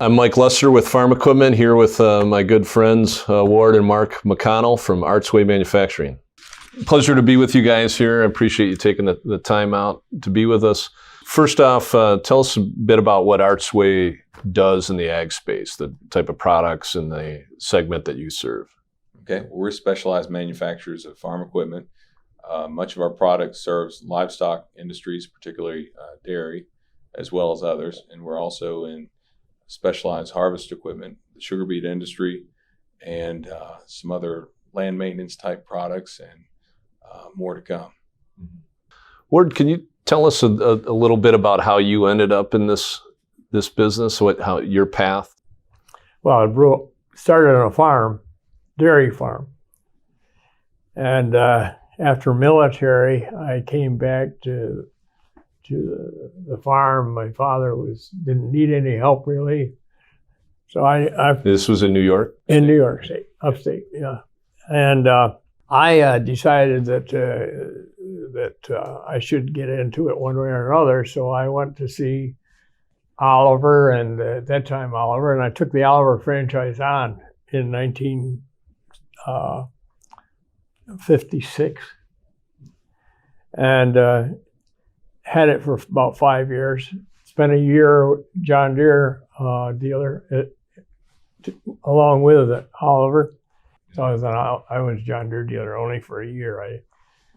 I'm Mike Lester with Farm Equipment, here with my good friends Ward and Mark McConnell from Archway Manufacturing. Pleasure to be with you guys here. I appreciate you taking the time out to be with us. First off, tell us a bit about what Archway does in the ag space, the type of products and the segment that you serve. Okay, well, we're specialized manufacturers of farm equipment. Much of our product serves livestock industries, particularly dairy, as well as others. And we're also in specialized harvest equipment, the sugar beet industry, and some other land maintenance type products, and more to come. Ward, can you tell us a little bit about how you ended up in this business, how your path? Well, I started on a farm, dairy farm. And after military, I came back to the farm. My father didn't need any help really. So This was in New York? In New York State, upstate, yeah. And I decided that I should get into it one way or another. So I went to see Oliver, and at that time Oliver, and I took the Oliver franchise on in 1956, and had it for about 5 years. Spent a year John Deere dealer along with Oliver. So I was John Deere dealer only for a year.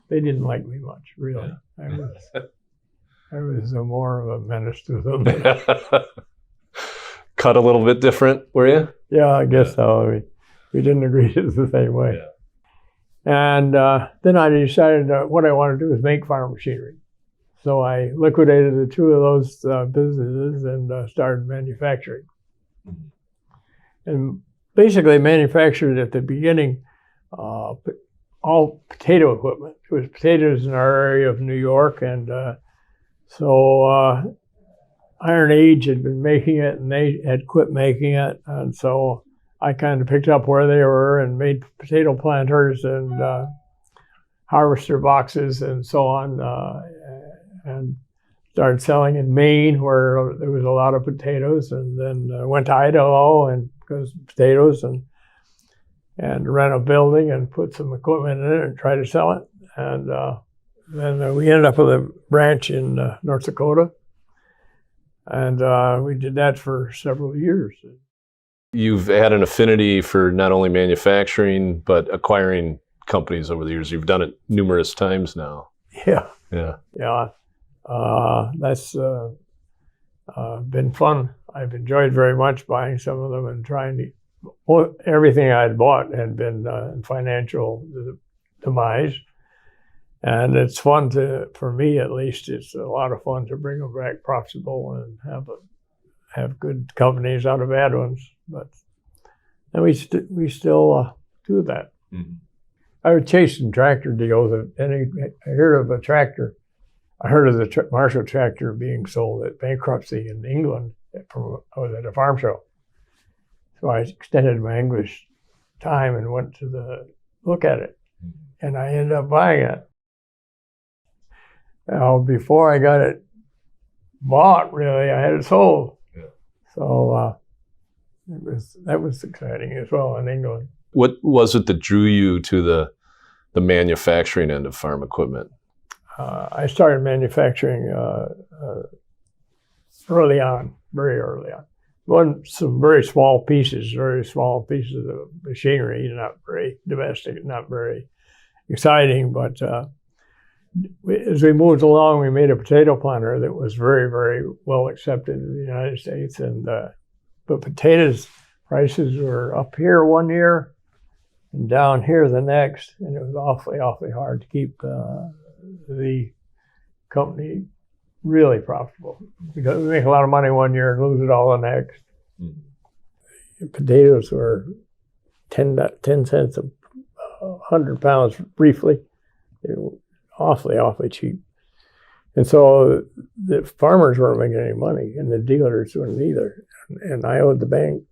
They didn't like me much, really. I was more of a menace to them. Cut a little bit different, were you? Yeah, I guess so. We didn't agree the same way. Yeah. And then I decided what I wanted to do is make farm machinery. So I liquidated the two of those businesses and started manufacturing. Mm-hmm. And basically manufactured at the beginning all potato equipment. It was potatoes in our area of New York, and so Iron Age had been making it, and they had quit making it, and so I kind of picked up where they were and made potato planters and harvester boxes and so on, and started selling in Maine, where there was a lot of potatoes, and then went to Idaho and because potatoes, and rent a building and put some equipment in it and try to sell it. And then we ended up with a branch in North Dakota, and we did that for several years. You've had an affinity for not only manufacturing, but acquiring companies over the years. You've done it numerous times now. Yeah. Yeah. Yeah. That's been fun. I've enjoyed very much buying some of them and trying to. Everything I'd bought had been in financial demise, and it's fun for me at least. It's a lot of fun to bring them back profitable and have good companies out of bad ones. And we still do that. Mm-hmm. I was chasing tractor deals, and I heard of a tractor. I heard of the Marshall tractor being sold at bankruptcy in England. I was at a farm show. So I extended my English time and went to look at it. And I ended up buying it. Now, before I got it bought, really, I had it sold. Yeah. So that was exciting as well in England. What was it that drew you to the manufacturing end of farm equipment? I started manufacturing early on, very early on. Some very small pieces of machinery, not very domestic, not very exciting. But as we moved along, we made a potato planter that was very, very well accepted in the United States. But potatoes prices were up here one year and down here the next, and it was awfully, awfully hard to keep the company really profitable, because we make a lot of money one year and lose it all the next. Mm-hmm. Potatoes were 10 cents a 100 pounds briefly. They were awfully, awfully cheap. And so the farmers weren't making any money, and the dealers weren't either. And I owed the bank,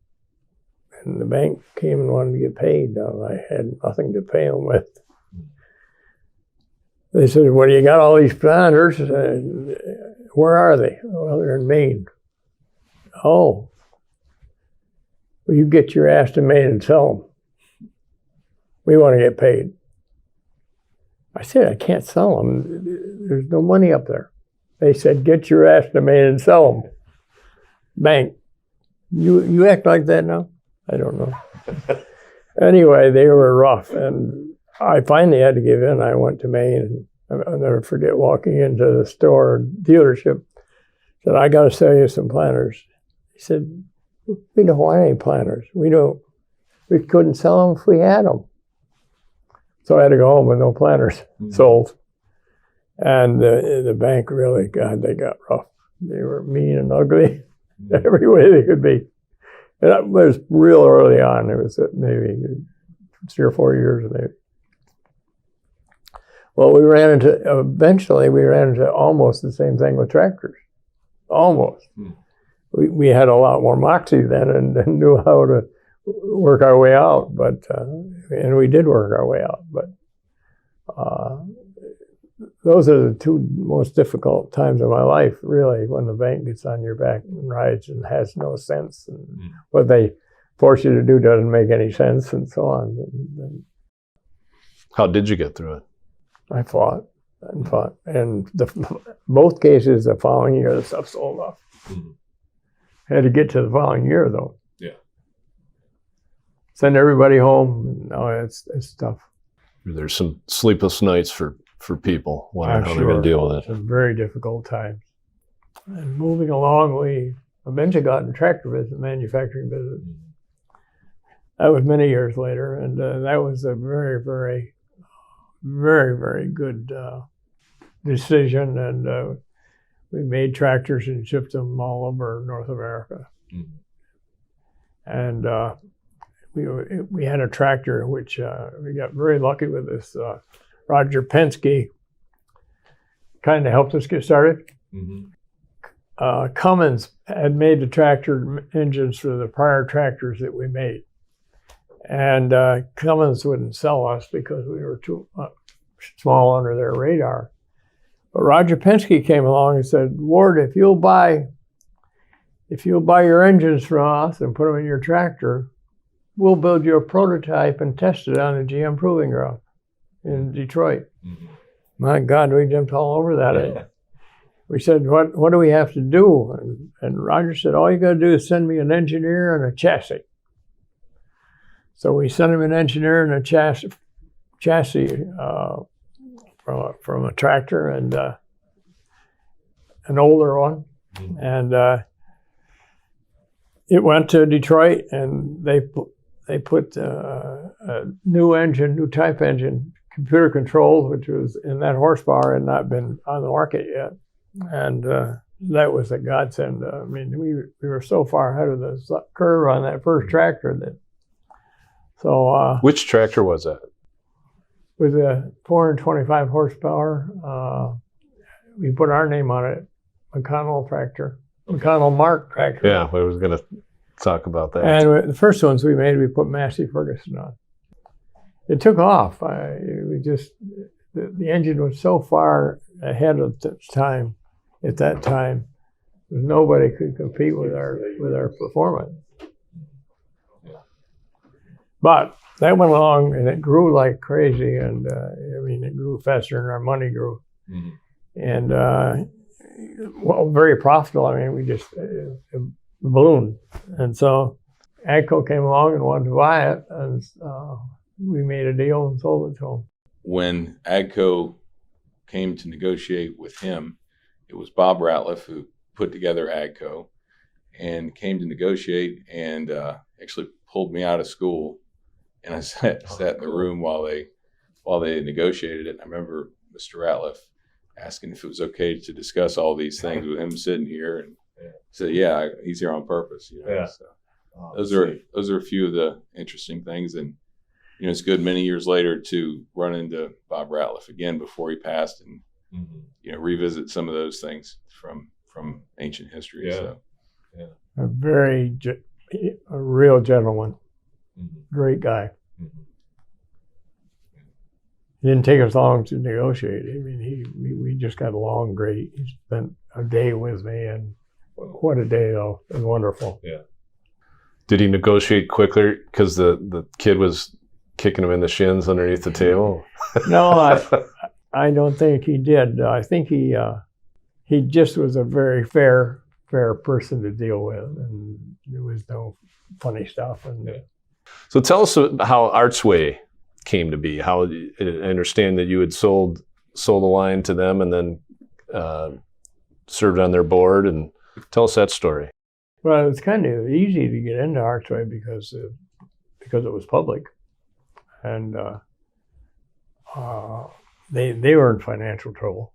and the bank came and wanted to get paid. I had nothing to pay them with. They said, well, you got all these planters. Where are they? Well, they're in Maine. Oh, well, you get your ass to Maine and sell them. We want to get paid. I said, I can't sell them. There's no money up there. They said, get your ass to Maine and sell them. Bang. You act like that now? I don't know. Anyway, they were rough, and I finally had to give in. I went to Maine, and I'll never forget walking into the store dealership. Said, I got to sell you some planters. He said, we don't want any planters. We couldn't sell them if we had them. So I had to go home with no planters sold. And the bank really, God, they got rough. They were mean and ugly every way they could be. And that was real early on. It was maybe 3 or 4 years maybe. Well, eventually we ran into almost the same thing with tractors. Almost. We had a lot more moxie then and knew how to work our way out, and we did work our way out. But those are the 2 most difficult times of my life, really, when the bank gets on your back and rides and has no sense. And what they force you to do doesn't make any sense, and so on. How did you get through it? I fought and fought. And both cases, the following year, the stuff sold off. Had to get to the following year, though. Yeah. Send everybody home. No, it's tough. There's some sleepless nights for people wondering how they're going to deal with it. It's a very difficult time. And moving along, we eventually got in the tractor business, manufacturing business. That was many years later, and that was a very, very, very, very good decision. And we made tractors and shipped them all over North America. And we had a tractor which we got very lucky with this. Roger Penske kind of helped us get started. Cummins had made the tractor engines for the prior tractors that we made. And Cummins wouldn't sell us because we were too small under their radar. But Roger Penske came along and said, Ward, if you'll buy your engines from us and put them in your tractor, we'll build you a prototype and test it on the GM Proving Ground in Detroit. My God, we jumped all over that. We said, what do we have to do? And Roger said, all you got to do is send me an engineer and a chassis. So we sent him an engineer and a chassis from a tractor, and an older one. And it went to Detroit, and they put a new engine, new type engine, computer controlled, which was in that horsepower had not been on the market yet. And that was a godsend. I mean, we were so far ahead of the curve on that first tractor that. So. Which tractor was that? With a 425 horsepower. We put our name on it, McConnell tractor, McConnell Mark tractor. Yeah, I was going to talk about that. And the first ones we made, we put Massey Ferguson on. It took off. The engine was so far ahead of its time at that time, nobody could compete with our performance. But that went along, and it grew like crazy, and it grew faster than our money grew. And very profitable. I mean, we just ballooned. And so AGCO came along and wanted to buy it, and we made a deal and sold it to them. When AGCO came to negotiate with him, it was Bob Ratliff who put together AGCO and came to negotiate, and actually pulled me out of school. And I sat in the room while they negotiated it. I remember Mr. Ratliff asking if it was okay to discuss all these things with him sitting here, and said, "Yeah, he's here on purpose." So those are a few of the interesting things, and it's good many years later to run into Bob Ratliff again before he passed, and revisit some of those things from ancient history. A real gentleman. Great guy. It didn't take us long to negotiate. I mean, we just got along great. He spent a day with me, and what a day, though. It was wonderful. Did he negotiate quicker because the kid was kicking him in the shins underneath the table? No, I don't think he did. I think he just was a very fair person to deal with, and there was no funny stuff. And So tell us how Archway came to be. How I understand that you had sold the line to them and then served on their board, and tell us that story. Well, it's kind of easy to get into Archway because it was public, and they were in financial trouble,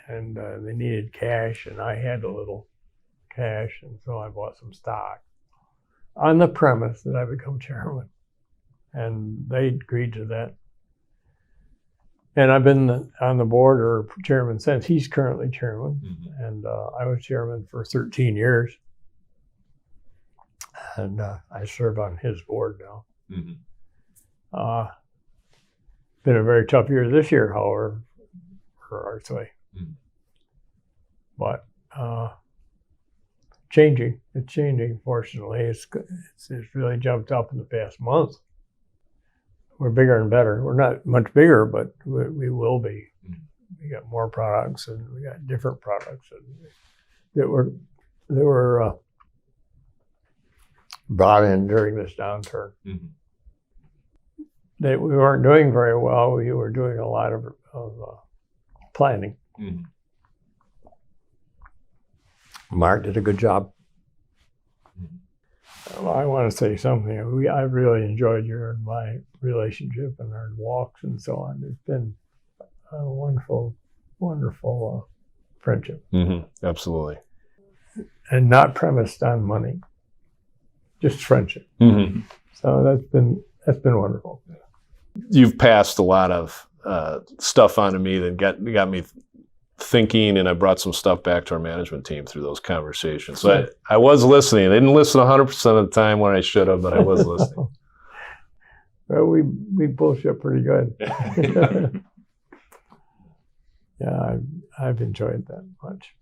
and they needed cash, and I had a little cash, and so I bought some stock on the premise that I become chairman, and they agreed to that. And I've been on the board or chairman since. He's currently chairman, and I was chairman for 13 years. And I serve on his board now. Been a very tough year this year, however, for Archway. But changing. It's changing, fortunately. It's really jumped up in the past month. We're bigger and better. We're not much bigger, but we will be. We got more products, and we got different products that were brought in during this downturn. That we weren't doing very well. We were doing a lot of planning. Mark did a good job. I want to say something. I've really enjoyed my relationship and our walks and so on. It's been a wonderful, wonderful friendship. Absolutely. And not premised on money, just friendship. So that's been wonderful. You've passed a lot of stuff on to me that got me thinking, and I brought some stuff back to our management team through those conversations. So I was listening. I didn't listen 100% of the time when I should have, but I was listening. Well, we bullshit pretty good. Yeah, I've enjoyed that much.